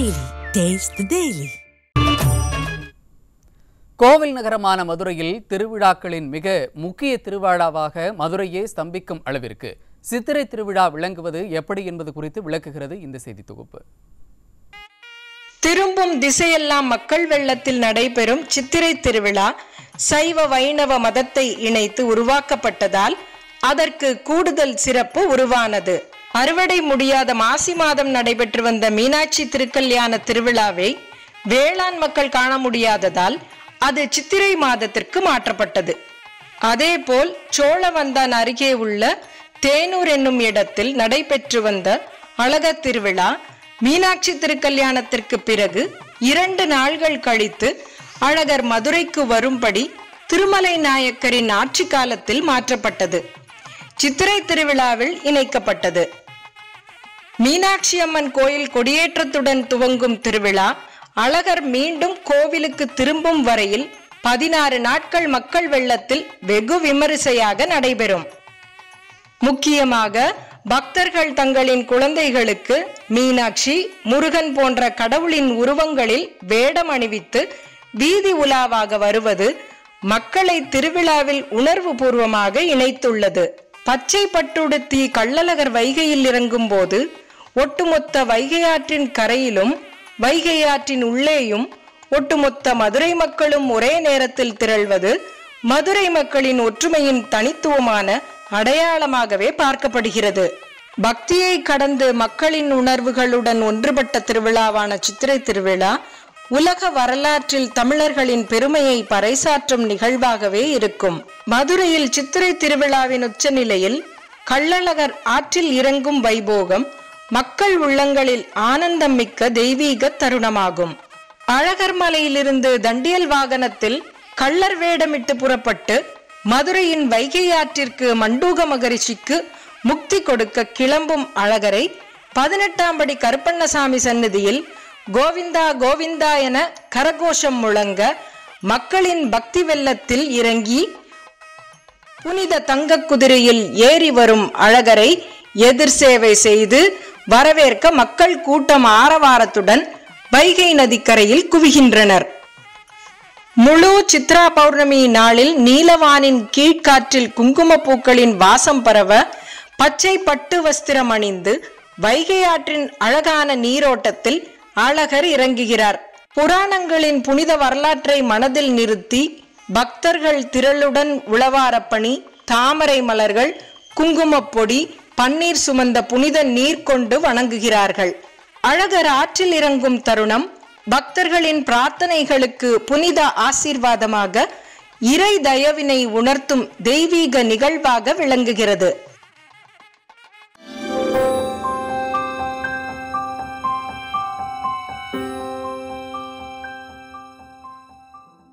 Daily. Taste the Daily. கோவில் நகரமான மதுரையில் திருவிழாக்களின் மிக முக்கிய திருவிழாவாக மதுரையே ஸ்தம்பிக்கும் அளவிற்கு சித்திரை திருவிழா விளங்குவது எப்படி என்பது குறித்து விளக்குகிறது இந்த செய்தி தொகுப்பு. திரும்பும் திசையெல்லாம் மக்கள் வெள்ளத்தில் நடைபெறும் சித்திரை திருவிழா சைவ வைணவ மதத்தை இணைத்து உருவாக்கப்பட்டதால் அதற்கு கூடுதல் சிறப்பு உருவானது. அறுவடை முடியாத மாசி மாதம் நடைபெற்று வந்த மீனாட்சி திருக்கல்யாண திருவிழாவை வேளாண் மக்கள் காண முடியாததால் அது சித்திரை மாதத்திற்கு மாற்றப்பட்டது. அதேபோல் சோழவந்தான் அருகே உள்ள தேனூர் என்னும் இடத்தில் நடைபெற்று வந்த அழகர் திருவிழா மீனாட்சி திருக்கல்யாணத்திற்கு பிறகு 2 நாள்கள் கழித்து அழகர் மதுரைக்கு வரும்படி திருமலை நாயக்கரின் ஆட்சி காலத்தில் மாற்றப்பட்டது. சித்திரை திருவிழாவில் இணைக்கப்பட்டது. மீனாட்சி அம்மன் கோயில் கொடியேற்றத்துடன் துவங்கும் திருவிழா அழகர் மீண்டும் கோவிலுக்கு திரும்பும் வரையில் 16 நாட்கள் மக்கள் வெள்ளத்தில் வெகு விமரிசையாக நடைபெறும். முக்கியமாக பக்தர்கள் தங்களின் குழந்தைகளுக்கு மீனாட்சி, முருகன் போன்ற கடவுளின் உருவங்களில் வேடம் அணிவித்து வீதி உலாவாக வருவது மக்களை திருவிழாவில் உணர்வு பூர்வமாக இணைத்துள்ளது. பச்சை பட்டுடுத்தி கள்ளழகர் வைகையில் இறங்கும் போது ஒட்டுமொத்த வைகையாற்றின் கரையிலும் வைகையாற்றின் உள்ளேயும் ஒட்டுமொத்த மதுரை மக்களும் ஒரே நேரத்தில் திரள்வது மதுரை மக்களின் ஒற்றுமையின் தனித்துவமான அடையாளமாகவே பார்க்கப்படுகிறது. பக்தியை கடந்து மக்களின் உணர்வுகளுடன் ஒன்றுபட்ட திருவிழாவான சித்திரை திருவிழா உலக வரலாற்றில் தமிழர்களின் பெருமையை பறைசாற்றும் நிகழ்வாகவே இருக்கும். மதுரையில் சித்திரை திருவிழாவின் உச்சநிலையில் கள்ளழகர் ஆற்றில் இறங்கும் வைபோகம் மக்கள் உள்ளங்களில் ஆனந்தம் மிக்க தெய்வீக தருணமாகும். அழகர் மலையிலிருந்து தண்டியல் வாகனத்தில் கள்ளர் வேடமிட்டு புறப்பட்டு மதுரையின் வைகை ஆற்றிற்கு மண்டூக மகரிஷிக்கு முக்தி கொடுக்க கிளம்பும் அழகரை 18ஆம் படி கருப்பண்ணசாமி சந்நிதியில் கோவிந்தா கோவிந்தா என கரகோஷம் முழங்க மக்களின் பக்தி வெள்ளத்தில் இறங்கி புனித தங்க குதிரையில் ஏறி வரும் அழகரை எதிர் சேவை செய்து வரவேற்க மக்கள் கூட்டம் ஆரவாரத்துடன் வைகை நதிக்கரையில் குவிகின்றனர். முழு சித்ரா பௌர்ணமி நாளில் நீலவானின் கீழ்காற்றில் குங்கும பூக்களின் வாசம் பரவ பச்சை பட்டு வஸ்திரம் அணிந்து வைகை ஆற்றின் அழகான நீரோட்டத்தில் அழகர் இறங்குகிறார். புராணங்களின் புனித வரலாற்றை மனதில் நிறுத்தி பக்தர்கள் திரளுடன் உளவாரப்பணி, தாமரை மலர்கள், குங்குமப்பொடி, பன்னீர் சுமந்த புனித நீர் கொண்டு வணங்குகிறார்கள். அழகர் ஆற்றில் இறங்கும் தருணம் பக்தர்களின் பிரார்த்தனைகளுக்கு புனித ஆசீர்வாதமாக இறை தயவினை உணர்த்தும் தெய்வீக நிகழ்வாக விளங்குகிறது.